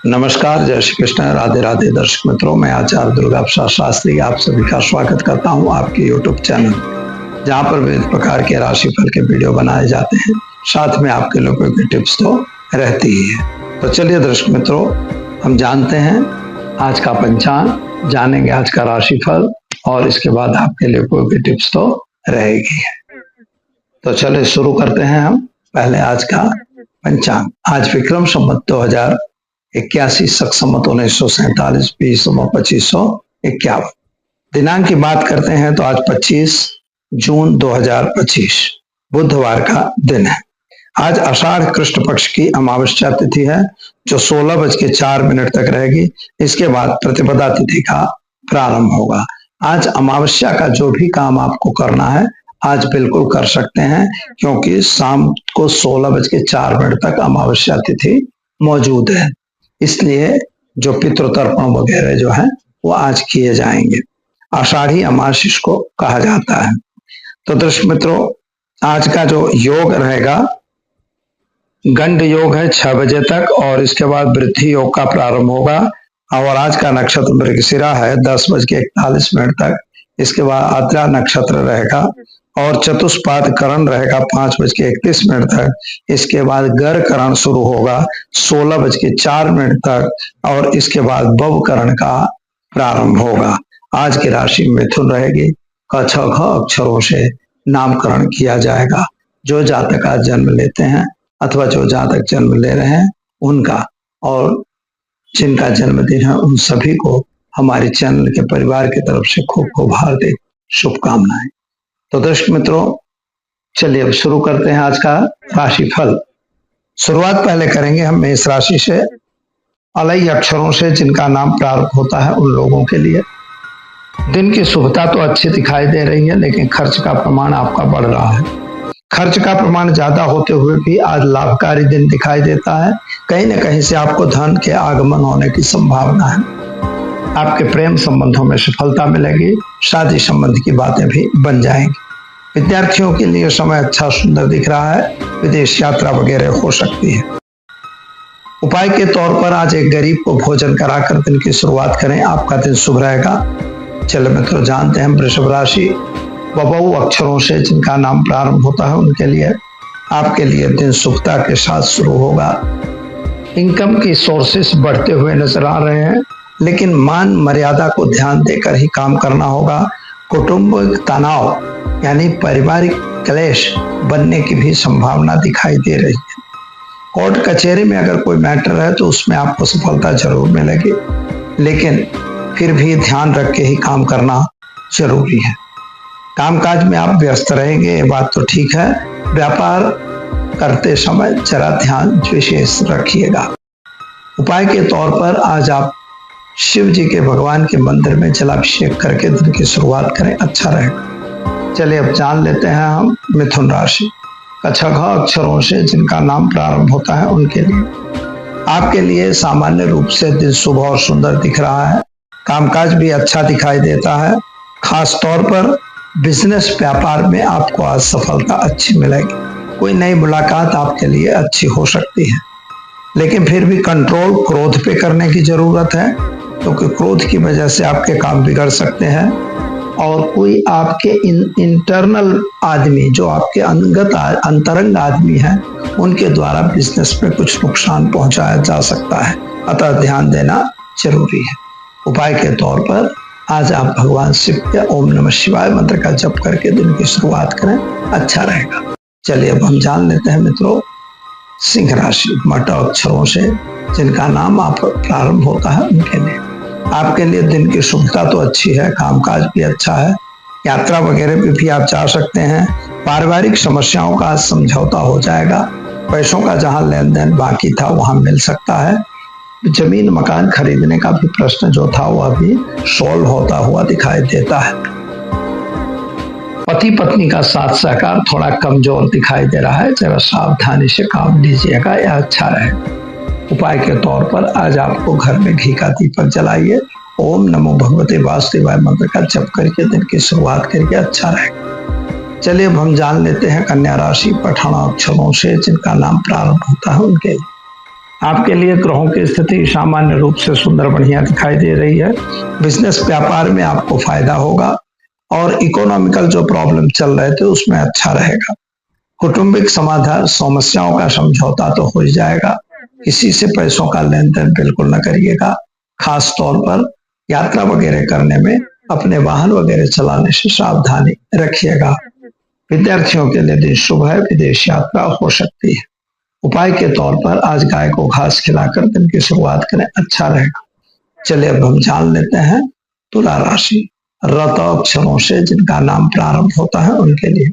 नमस्कार, जय श्री कृष्ण, राधे राधे दर्शक मित्रों। मैं आचार्य दुर्गा प्रसाद शास्त्री आप सभी का स्वागत करता हूं आपके यूट्यूब चैनल, जहां पर विविध प्रकार के राशिफल के वीडियो बनाए जाते हैं। साथ में आपके लोगों की टिप्स तो रहती ही है। तो चलिए दर्शक मित्रों, हम जानते हैं आज का पंचांग, जानेंगे आज का राशिफल और इसके बाद आपके लोगों की टिप्स तो रहेगी। तो चलिए शुरू करते हैं हम पहले आज का पंचांग। आज विक्रम संवत 2081, शक संवत 1947, 20/2551। दिनांक की बात करते हैं तो आज 25 जून 2025 बुधवार का दिन है। आज आषाढ़ कृष्ण पक्ष की अमावस्या तिथि है, जो 16:04 तक रहेगी। इसके बाद प्रतिपदा तिथि का प्रारंभ होगा। आज अमावस्या का जो भी काम आपको करना है आज बिल्कुल कर सकते हैं, क्योंकि शाम को 16:04 तक अमावस्या तिथि मौजूद है। इसलिए जो पितृतर्पण वगैरह जो है वो आज किए जाएंगे। आषाढ़ी अमावस्या को कहा जाता है। तो दर्शक मित्रों, आज का जो योग रहेगा, गंड योग है 6 बजे तक और इसके बाद वृद्धि योग का प्रारंभ होगा। और आज का नक्षत्र मृगशिरा है 10:41 तक। इसके बाद आद्रा नक्षत्र रहेगा और चतुष्पाद करण रहेगा 5:31 तक। इसके बाद गर करण शुरू होगा 16:04 तक और इसके बाद बव करण का प्रारंभ होगा। आज की राशि मिथुन रहेगी। क छ ख अक्षरों से नामकरण किया जाएगा। जो जातक आज जन्म लेते हैं अथवा जो जातक जन्म ले रहे हैं उनका और जिनका जन्मदिन है उन सभी को हमारे चैनल के परिवार की तरफ से खूब खूब हार्दिक शुभकामनाएं। तो दर्शक मित्रों, चलिए अब शुरू करते हैं आज का राशिफल। शुरुआत पहले करेंगे हम मेष राशि से। अलई अक्षरों से जिनका नाम प्रारंभ होता है उन लोगों के लिए दिन की शुभता तो अच्छी दिखाई दे रही है, लेकिन खर्च का प्रमाण आपका बढ़ रहा है। खर्च का प्रमाण ज्यादा होते हुए भी आज लाभकारी दिन दिखाई देता है। कहीं न कहीं से आपको धन के आगमन होने की संभावना है। आपके प्रेम संबंधों में सफलता मिलेगी। शादी संबंध की बातें भी बन जाएंगी। विद्यार्थियों के लिए समय अच्छा सुंदर दिख रहा है। विदेश यात्रा वगैरह हो सकती है। उपाय के तौर पर आज एक गरीब को भोजन कराकर दिन की शुरुआत करें, आपका दिन शुभ रहेगा। चलो मित्रों, जानते हैं वृषभ राशि। बबऊ अक्षरों से जिनका नाम प्रारंभ होता है उनके लिए आपके लिए दिन शुभता के साथ शुरू होगा। इनकम की सोर्सेस बढ़ते हुए नजर आ रहे हैं, लेकिन मान मर्यादा को ध्यान देकर ही काम करना होगा। कुटुंबिक तनाव यानी पारिवारिक क्लेश बनने की भी संभावना दिखाई दे रही है। कोर्ट कचहरी में अगर कोई मैटर है तो उसमें आपको सफलता जरूर मिलेगी, लेकिन फिर भी ध्यान रख के ही काम करना जरूरी है। कामकाज में आप व्यस्त रहेंगे, ये बात तो ठीक है। व्यापार करते समय जरा ध्यान विशेष रखिएगा। उपाय के तौर पर आज आप शिव जी के भगवान के मंदिर में जलाभिषेक करके दिन की शुरुआत करें, अच्छा रहेगा। चलिए अब जान लेते हैं हम मिथुन राशि। कछघ अक्षरों से जिनका नाम प्रारंभ होता है उनके लिए आपके लिए सामान्य रूप से दिन शुभ और सुंदर दिख रहा है। कामकाज भी अच्छा दिखाई देता है। खास तौर पर बिजनेस व्यापार में आपको आज सफलता अच्छी मिलेगी। कोई नई मुलाकात आपके लिए अच्छी हो सकती है, लेकिन फिर भी कंट्रोल क्रोध पे करने की जरूरत है, क्योंकि क्रोध की वजह से आपके काम बिगड़ सकते हैं और कोई आपके इंटरनल आदमी, जो आपके अंतरंग आदमी हैं, उनके द्वारा बिजनेस में कुछ नुकसान पहुंचाया जा सकता है। अतः ध्यान देना जरूरी है। उपाय के तौर पर आज आप भगवान शिव के ओम नमः शिवाय मंत्र का जप करके दिन की शुरुआत करें, अच्छा रहेगा। चलिए अब हम जान लेते हैं मित्रों सिंह राशि। मट अक्षरों से जिनका नाम आप प्रारंभ होता है उनके लिए आपके लिए दिन की शुभता तो अच्छी है। कामकाज भी अच्छा है। यात्रा वगैरह पे भी आप जा सकते हैं। पारिवारिक समस्याओं का समझौता हो जाएगा। पैसों का जहां लेन देन बाकी था वहां मिल सकता है। जमीन मकान खरीदने का भी प्रश्न जो था वह भी सॉल्व होता हुआ दिखाई देता है। पति पत्नी का साथ सहकार थोड़ा कमजोर दिखाई दे रहा है, जरा सावधानी से काम लीजिएगा, यह अच्छा रहेगा। उपाय के तौर पर आज आपको घर में घी का दीपक जलाइए। ओम नमो भगवते वासुदेवाय मंत्र का जप करके दिन की शुरुआत करके अच्छा रहेगा। चलिए अब हम जान लेते हैं कन्या राशि। पठाना अक्षरों से जिनका नाम प्रारंभ होता है उनके लिए आपके लिए ग्रहों की स्थिति सामान्य रूप से सुंदर बढ़िया दिखाई दे रही है। बिजनेस व्यापार में आपको फायदा होगा और इकोनॉमिकल जो प्रॉब्लम चल रहे थे उसमें अच्छा रहेगा। कौटुंबिक समाधान समस्याओं का समझौता तो हो ही जाएगा। किसी से पैसों का लेन देन बिल्कुल न करिएगा। खास तौर पर यात्रा वगैरह करने में अपने वाहन वगैरह चलाने से सावधानी रखिएगा। विद्यार्थियों के लिए दिन शुभ है, विदेश यात्रा हो सकती है। उपाय के तौर पर आज गाय को घास खिलाकर दिन की शुरुआत करें, अच्छा रहेगा। चलिए अब हम जान लेते हैं तुला राशि। रत अक्षरों से जिनका नाम प्रारंभ होता है उनके लिए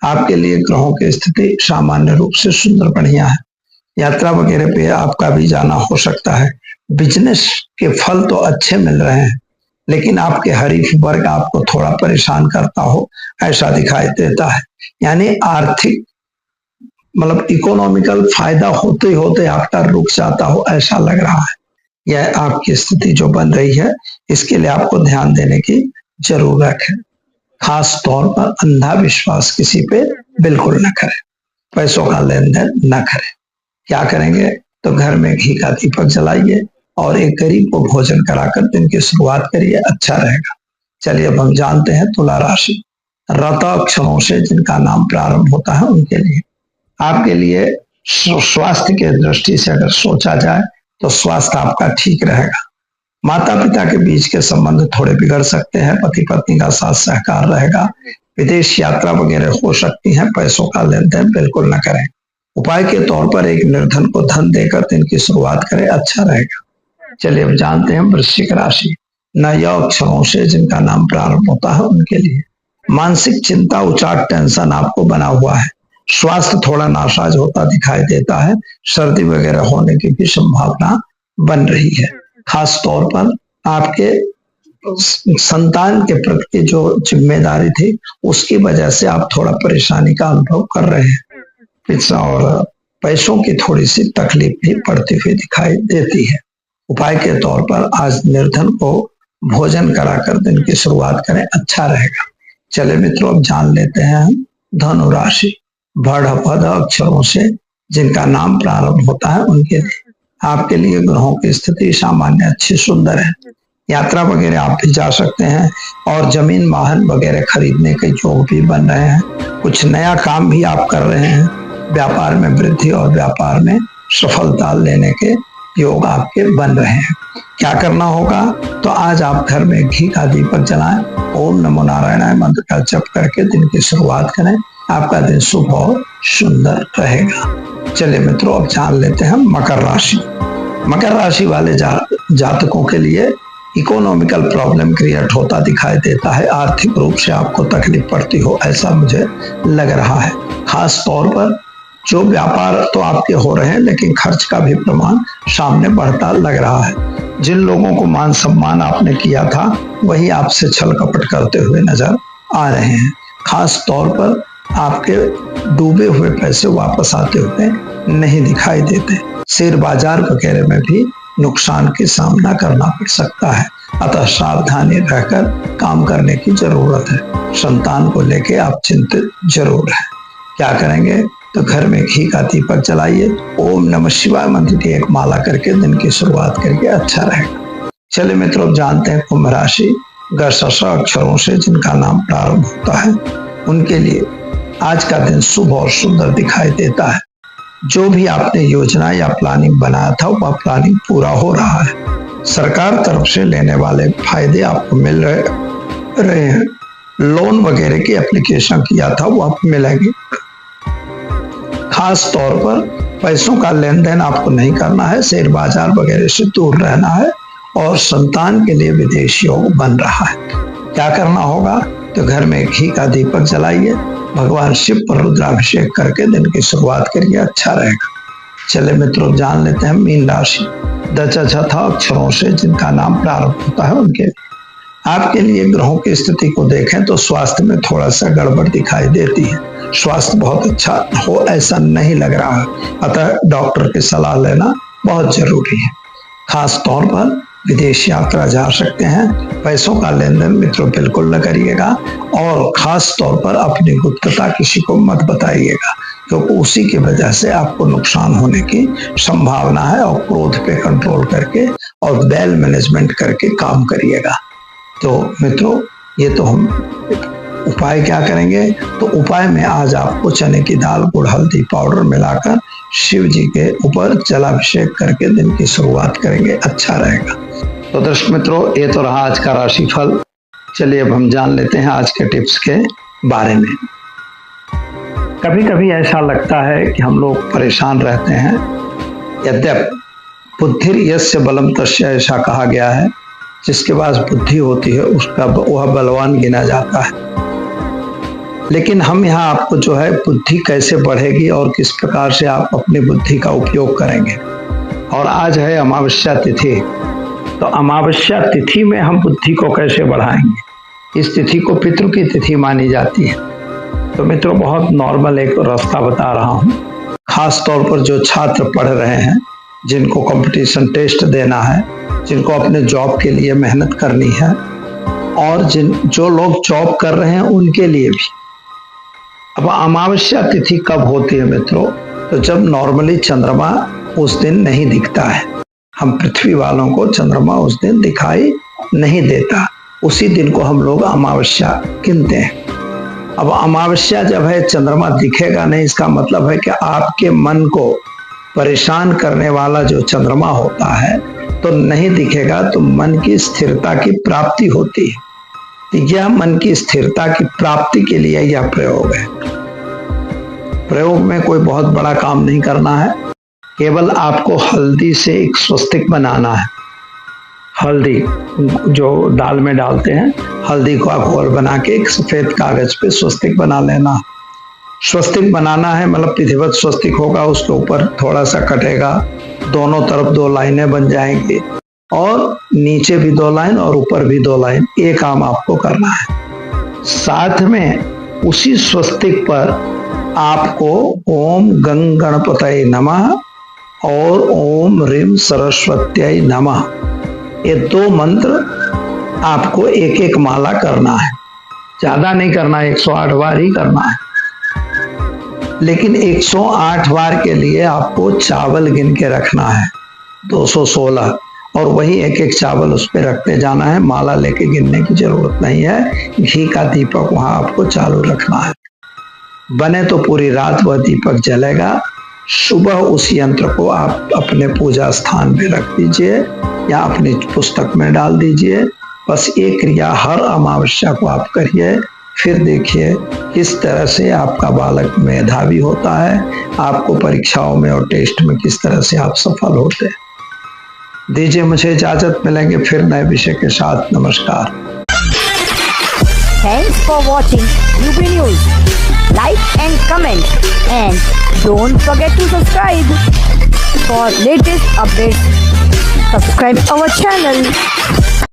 आपके लिए ग्रहों की स्थिति सामान्य रूप से सुंदर बढ़िया है। यात्रा वगैरह पे आपका भी जाना हो सकता है। बिजनेस के फल तो अच्छे मिल रहे हैं, लेकिन आपके हरीफ वर्ग आपको थोड़ा परेशान करता हो ऐसा दिखाई देता है। यानी आर्थिक मतलब इकोनॉमिकल फायदा होते होते आपका रुक जाता हो ऐसा लग रहा है। यह आपकी स्थिति जो बन रही है, इसके लिए आपको ध्यान देने की जरूरत है। खास तौर पर अंधा विश्वास किसी पे बिल्कुल न करें। पैसों का लेन देन न करें। क्या करेंगे तो घर में घी का दीपक जलाइए और एक गरीब को भोजन कराकर दिन की शुरुआत करिए, अच्छा रहेगा। चलिए अब हम जानते हैं तुला राशि। रत अक्षरों से जिनका नाम प्रारंभ होता है उनके लिए आपके लिए स्वास्थ्य के दृष्टि से अगर सोचा जाए तो स्वास्थ्य आपका ठीक रहेगा। माता पिता के बीच के संबंध थोड़े बिगड़ सकते हैं। पति पत्नी का साथ सहकार रहेगा। विदेश यात्रा वगैरह हो सकती है। पैसों का लेन देन बिल्कुल न करें। उपाय के तौर पर एक निर्धन को धन देकर दिन की शुरुआत करें, अच्छा रहेगा। चलिए अब जानते हैं वृश्चिक राशि। न अक्षरों से जिनका नाम प्रारंभ होता है उनके लिए मानसिक चिंता उचाट टेंशन आपको बना हुआ है। स्वास्थ्य थोड़ा नासाज होता दिखाई देता है। सर्दी वगैरह होने की भी संभावना बन रही है। खास तौर पर आपके संतान के प्रति जो जिम्मेदारी थी उसकी वजह से आप थोड़ा परेशानी का अनुभव कर रहे हैं और पैसों की थोड़ी सी तकलीफ भी पड़ती हुई दिखाई देती है। उपाय के तौर पर आज निर्धन को भोजन कराकर दिन की शुरुआत करें, अच्छा रहेगा। चले मित्रों अब जान लेते हैं धनु राशि। भड़ पद अक्षरों से जिनका नाम प्रारंभ होता है उनके लिए आपके लिए ग्रहों की स्थिति सामान्य अच्छी सुंदर है। यात्रा वगैरह आप भी जा सकते हैं और जमीन वाहन वगैरह खरीदने के योग भी बन रहे हैं। कुछ नया काम भी आप कर रहे हैं। व्यापार में वृद्धि और व्यापार में सफलता लेने के योग आपके बन रहे हैं। क्या करना होगा तो आज आप घर में घी का दीपक जलाएं, ओम नमो नारायणाय मंत्र का जप करके दिन की शुरुआत करें। आपका दिन शुभ और सुंदर रहेगा। चलिए मित्रों अब जान लेते हैं मकर राशि। मकर राशि वाले जातकों के लिए इकोनॉमिकल प्रॉब्लम क्रिएट होता दिखाई देता है। आर्थिक रूप से आपको तकलीफ पड़ती हो ऐसा मुझे लग रहा है। खास तौर पर जो व्यापार तो आपके हो रहे हैं, लेकिन खर्च का भी प्रमाण सामने बढ़ता लग रहा है। जिन लोगों को मान सम्मान आपने किया था वही आपसे छल कपट करते हुए नजर आ रहे हैं। खास तौर पर आपके डूबे हुए पैसे वापस आते हुए नहीं दिखाई देते। शेयर बाजार वगैरह में भी नुकसान का सामना करना पड़ सकता है, अतः सावधानी रहकर काम करने की जरूरत है। संतान को लेके आप चिंतित जरूर है। क्या करेंगे तो घर में घी का दीपक जलाइए, ओम नमः शिवाय मंत्र की एक माला करके दिन की शुरुआत करिए, अच्छा रहेगा। चलिए मित्रों जानते हैं कुंभ राशि। ग अक्षरों से जिनका नाम प्रारंभ होता है उनके लिए आज का दिन शुभ और सुंदर दिखाई देता है। जो भी आपने योजना या प्लानिंग बनाया था वह प्लानिंग पूरा हो रहा है। सरकार तरफ से लेने वाले फायदे आपको मिल रहे हैं। लोन वगैरह की एप्लीकेशन किया था वो आपको मिलेंगे। खास तौर पर पैसों का लेन देन आपको नहीं करना है। शेयर बाजार वगैरह से दूर रहना है और संतान के लिए विदेश योग बन रहा है। क्या करना होगा तो घर में घी का दीपक जलाइए, भगवान शिव पर रुद्राभिषेक करके दिन की शुरुआत करिए, अच्छा रहेगा। चले मित्रों जान लेते हैं मीन राशि। दशा अक्षरों से जिनका नाम प्रारंभ होता है उनके लिए आपके लिए ग्रहों की स्थिति को देखें तो स्वास्थ्य में थोड़ा सा गड़बड़ दिखाई देती है। स्वास्थ्य बहुत अच्छा हो ऐसा नहीं लग रहा है, अतः डॉक्टर की सलाह लेना बहुत जरूरी है। खास तौर पर विदेश यात्रा जा सकते हैं। पैसों का लेन देन मित्रों बिल्कुल न करिएगा और खास तौर पर अपनी गुप्तता किसी को मत बताइएगा। क्योंकि उसी की वजह से आपको नुकसान होने की संभावना है। और क्रोध पे कंट्रोल करके और वेल मैनेजमेंट करके काम करिएगा। तो मित्रों, ये तो हम उपाय क्या करेंगे, तो उपाय में आज आपको चने की दाल, गुड़, हल्दी पाउडर मिलाकर शिव जी के ऊपर जलाभिषेक करके दिन की शुरुआत करेंगे, अच्छा रहेगा। तो दर्शक मित्रों, ये तो रहा आज का राशिफल। चलिए अब हम जान लेते हैं आज के टिप्स के बारे में। कभी कभी ऐसा लगता है कि हम लोग परेशान रहते हैं। यद्यप बुद्धिर यस्य बलम तस्य, ऐसा कहा गया है, जिसके पास बुद्धि होती है उसका वह बलवान गिना जाता है। लेकिन हम यहाँ आपको जो है बुद्धि कैसे बढ़ेगी और किस प्रकार से आप अपनी बुद्धि का उपयोग करेंगे। और आज है अमावस्या तिथि, तो अमावस्या तिथि में हम बुद्धि को कैसे बढ़ाएंगे। इस तिथि को पितृ की तिथि मानी जाती है। तो मित्रों, बहुत नॉर्मल एक रास्ता बता रहा हूँ। खास तौर पर जो छात्र पढ़ रहे हैं, जिनको कंपटीशन टेस्ट देना है, जिनको अपने जॉब के लिए मेहनत करनी है, और जो लोग जॉब कर रहे हैं उनके लिए भी। अब अमावस्या तिथि कब होती है मित्रों, तो जब नॉर्मली चंद्रमा उस दिन नहीं दिखता है। हम पृथ्वी वालों को चंद्रमा उस दिन दिखाई नहीं देता, उसी दिन को हम लोग अमावस्या गिनते हैं। अब अमावस्या जब है, चंद्रमा दिखेगा नहीं, इसका मतलब है कि आपके मन को परेशान करने वाला जो चंद्रमा होता है तो नहीं दिखेगा, तो मन की स्थिरता की प्राप्ति होती है। यह मन की स्थिरता की प्राप्ति के लिए यह प्रयोग है। प्रयोग में कोई बहुत बड़ा काम नहीं करना है, केवल आपको हल्दी से एक स्वस्तिक बनाना है। हल्दी जो दाल में डालते हैं, हल्दी को आप घोल बना के एक सफेद कागज पे स्वस्तिक बना लेना। स्वस्तिक बनाना है मतलब विधिवत स्वस्तिक होगा, उसके ऊपर थोड़ा सा कटेगा, दोनों तरफ 2 लाइनें बन जाएंगी, और नीचे भी 2 लाइन और ऊपर भी 2 लाइन। ये काम आपको करना है। साथ में उसी स्वस्तिक पर आपको ओम गंग गणपतये नमः और ओम ह्रीं सरस्वत्यै नमः, ये 2 मंत्र आपको एक एक माला करना है। ज्यादा नहीं करना है, 108 बार ही करना है। लेकिन 108 बार के लिए आपको चावल गिन के रखना है, 216, और वही एक एक चावल उस पर रखते जाना है। माला लेके गिनने की जरूरत नहीं है। घी का दीपक वहां आपको चालू रखना है। बने तो पूरी रात वह दीपक जलेगा। सुबह उस यंत्र को आप अपने पूजा स्थान पे रख दीजिए या अपनी पुस्तक में डाल दीजिए। बस ये क्रिया हर अमावस्या को आप करिए, फिर देखिए किस तरह से आपका बालक मेधावी होता है, आपको परीक्षाओं में और टेस्ट में किस तरह से आप सफल होते हैं। दीजिए मुझे इजाजत, मिलेंगे फिर नए विषय के साथ। नमस्कार। Thanks for watching UP News. Like and comment, and don't forget to subscribe for latest updates. Subscribe our channel.